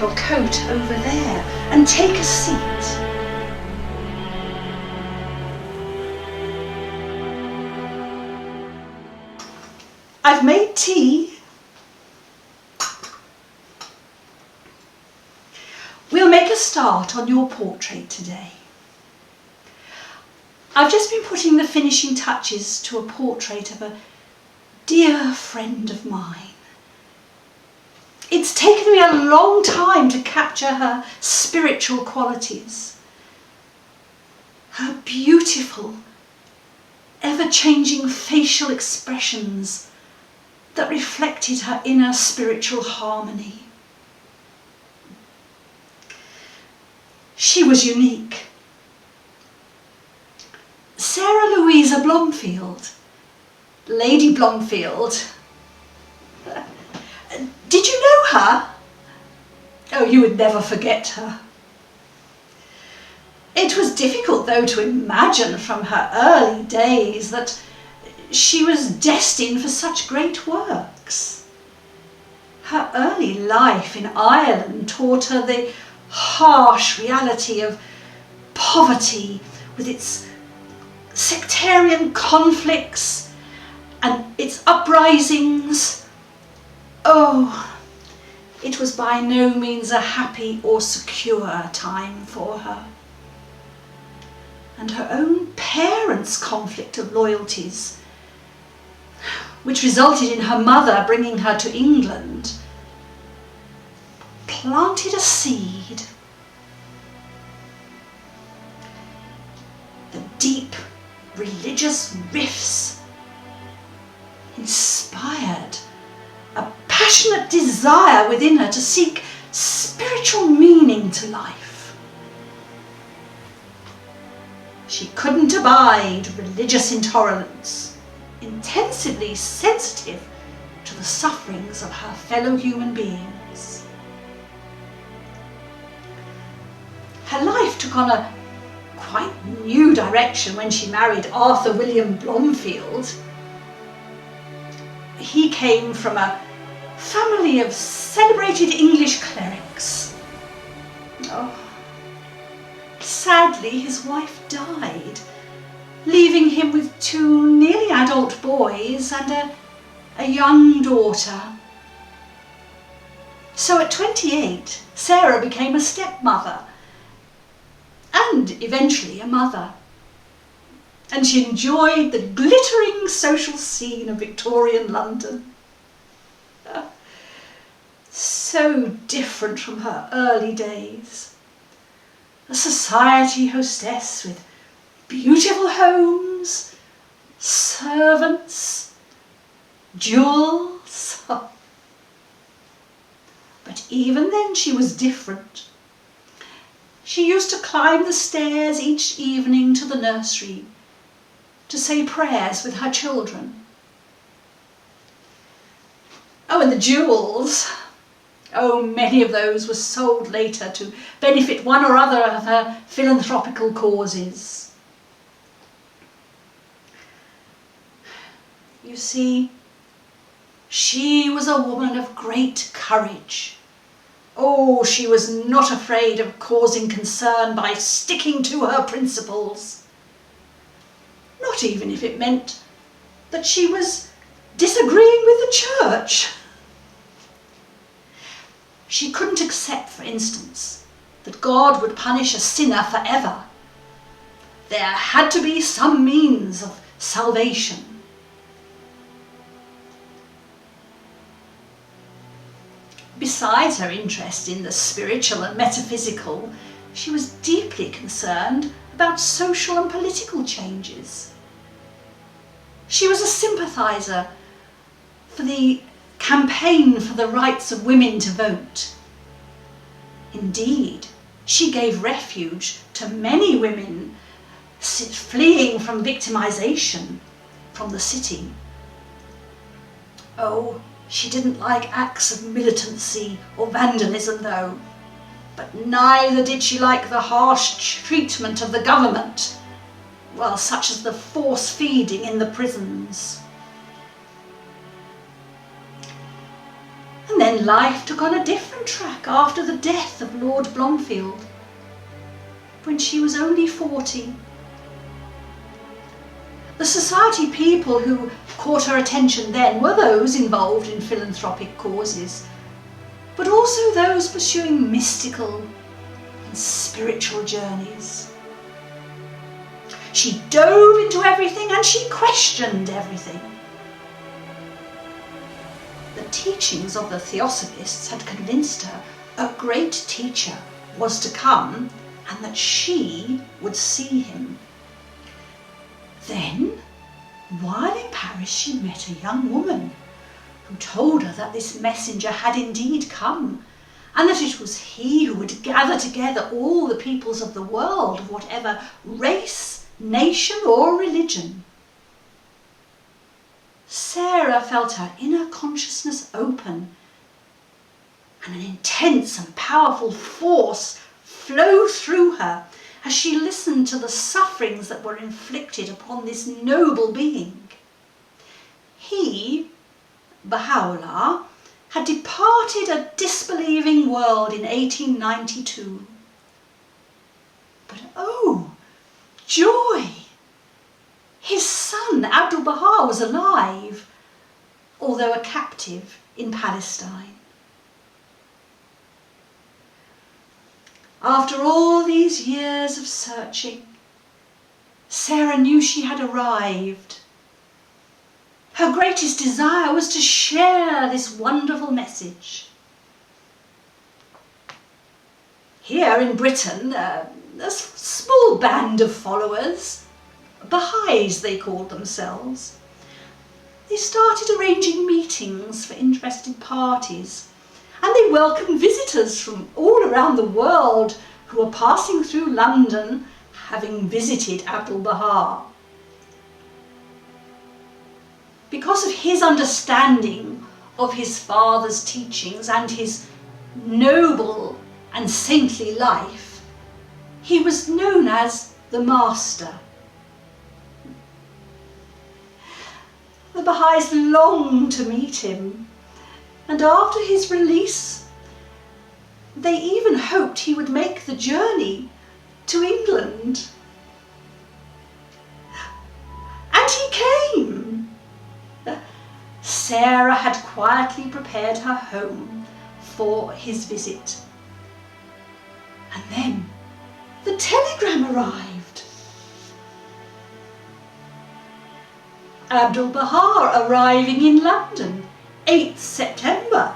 your coat over there and take a seat. I've made tea. We'll make a start on your portrait today. I've just been putting the finishing touches to a portrait of a dear friend of mine. It's taken me a long time to capture her spiritual qualities, her beautiful, ever-changing facial expressions that reflected her inner spiritual harmony. She was unique. Sarah Louisa Blomfield, Lady Blomfield. Did you know her? Oh, you would never forget her. It was difficult, though, to imagine from her early days that she was destined for such great works. Her early life in Ireland taught her the harsh reality of poverty with its sectarian conflicts and its uprisings. Oh, it was by no means a happy or secure time for her. And her own parents' conflict of loyalties, which resulted in her mother bringing her to England, planted a seed. The deep religious rifts inspired a passionate desire within her to seek spiritual meaning to life. She couldn't abide religious intolerance, intensively sensitive to the sufferings of her fellow human beings. Her life took on a quite new direction when she married Arthur William Blomfield. He came from a family of celebrated English clerics. Oh, sadly, his wife died, leaving him with two nearly adult boys and a young daughter. So at 28, Sarah became a stepmother and eventually a mother. And she enjoyed the glittering social scene of Victorian London. So different from her early days. A society hostess with beautiful homes, servants, jewels. But even then she was different. She used to climb the stairs each evening to the nursery to say prayers with her children. Oh, and the jewels. Oh, many of those were sold later to benefit one or other of her philanthropical causes. You see, she was a woman of great courage. Oh, she was not afraid of causing concern by sticking to her principles. Not even if it meant that she was disagreeing with the church. She couldn't accept, for instance, that God would punish a sinner forever. There had to be some means of salvation. Besides her interest in the spiritual and metaphysical, she was deeply concerned about social and political changes. She was a sympathiser for the campaign for the rights of women to vote. Indeed, she gave refuge to many women fleeing from victimisation from the city. Oh, she didn't like acts of militancy or vandalism though, but neither did she like the harsh treatment of the government, well, such as the force feeding in the prisons. And then life took on a different track after the death of Lord Blomfield, when she was only 40. The society people who caught her attention then were those involved in philanthropic causes, but also those pursuing mystical and spiritual journeys. She dove into everything and she questioned everything. The teachings of the Theosophists had convinced her a great teacher was to come and that she would see him. Then, while in Paris, she met a young woman who told her that this messenger had indeed come and that it was he who would gather together all the peoples of the world of whatever race, nation or religion. Sarah felt her inner consciousness open and an intense and powerful force flow through her as she listened to the sufferings that were inflicted upon this noble being. He, Baha'u'llah, had departed a disbelieving world in 1892. But oh, joy! His son, Abdu'l-Baha, was alive, although a captive in Palestine. After all these years of searching, Sarah knew she had arrived. Her greatest desire was to share this wonderful message. Here in Britain, a small band of followers, Baha'is they called themselves, they started arranging meetings for interested parties, and they welcomed visitors from all around the world who were passing through London having visited Abdu'l-Baha. Because of his understanding of his father's teachings and his noble and saintly life, he was known as the Master. The Baha'is longed to meet him, and after his release, they even hoped he would make the journey to England. And he came. Sarah had quietly prepared her home for his visit. And then the telegram arrived. Abdu'l-Baha arriving in London, 8th September.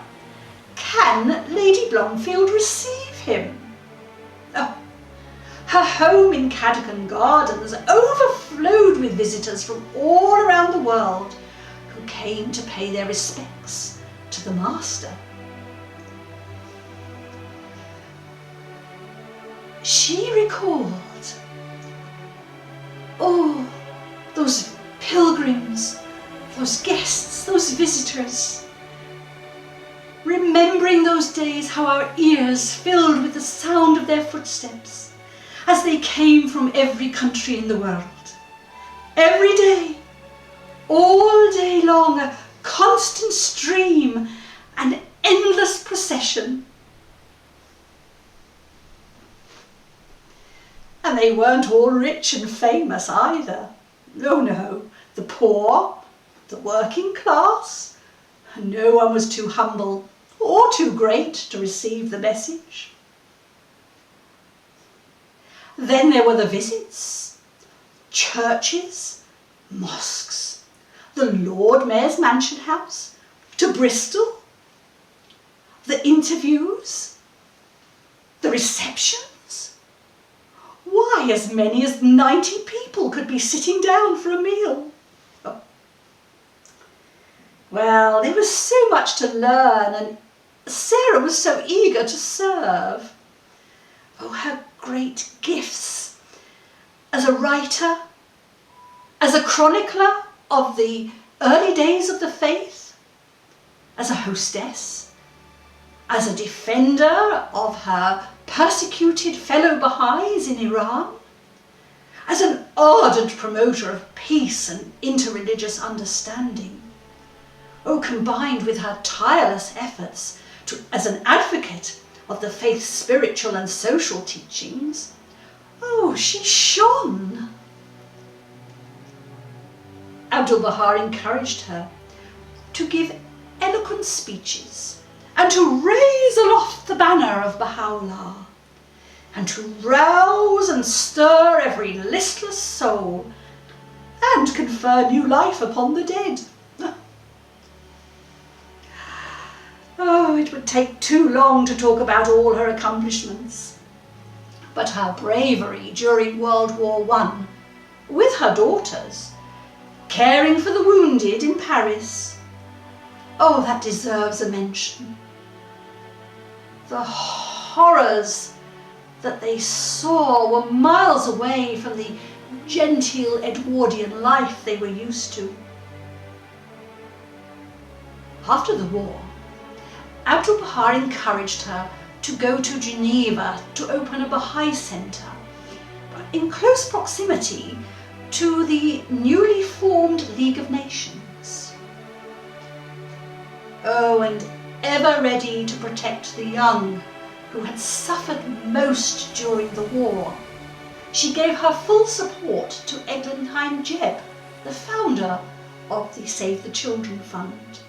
Can Lady Blomfield receive him? Oh, her home in Cadogan Gardens overflowed with visitors from all around the world who came to pay their respects to the Master. She recalled, oh, those pilgrims, those guests, those visitors. Remembering those days, how our ears filled with the sound of their footsteps as they came from every country in the world. Every day, all day long, a constant stream, an endless procession. And they weren't all rich and famous either. No, no, the poor, the working class, no one was too humble or too great to receive the message. Then there were the visits, churches, mosques, the Lord Mayor's Mansion House, to Bristol, the interviews, the receptions. Why, as many as 90 people could be sitting down for a meal. Oh. Well, there was so much to learn, and Sarah was so eager to serve. Oh, her great gifts as a writer, as a chronicler of the early days of the faith, as a hostess, as a defender of her persecuted fellow Baha'is in Iran, as an ardent promoter of peace and interreligious understanding. Oh, combined with her tireless efforts as an advocate of the faith's spiritual and social teachings, oh, she shone. Abdu'l-Baha encouraged her to give eloquent speeches and to raise aloft the banner of Baha'u'llah and to rouse and stir every listless soul and confer new life upon the dead. Oh, it would take too long to talk about all her accomplishments, but her bravery during World War I, with her daughters, caring for the wounded in Paris, oh, that deserves a mention. The horrors that they saw were miles away from the genteel Edwardian life they were used to. After the war, Abdu'l-Baha encouraged her to go to Geneva to open a Baha'i centre in close proximity to the newly formed League of Nations. Oh, and ever ready to protect the young who had suffered most during the war, she gave her full support to Eglantine Jebb, the founder of the Save the Children Fund.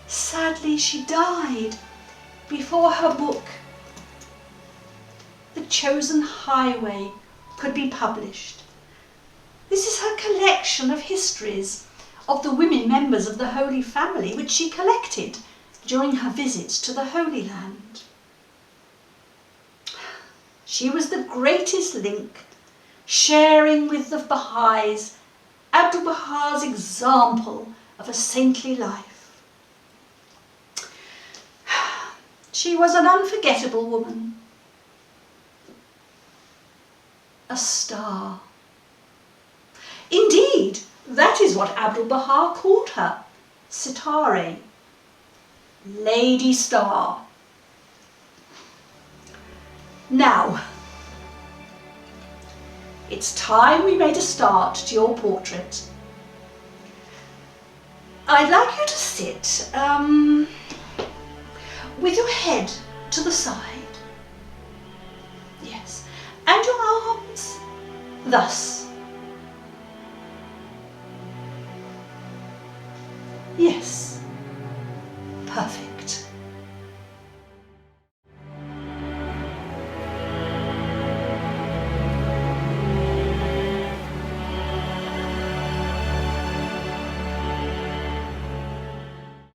Sadly, she died before her book, The Chosen Highway, could be published. This is her collection of histories of the women members of the Holy Family, which she collected during her visits to the Holy Land. She was the greatest link, sharing with the Baha'is Abdu'l-Baha's example of a saintly life. She was an unforgettable woman, a star. Indeed, that is what Abdu'l-Baha called her, Sitare, Lady Star. Now, it's time we made a start to your portrait. I'd like you to sit with your head to the side. Yes, and your arms thus. Yes, perfect.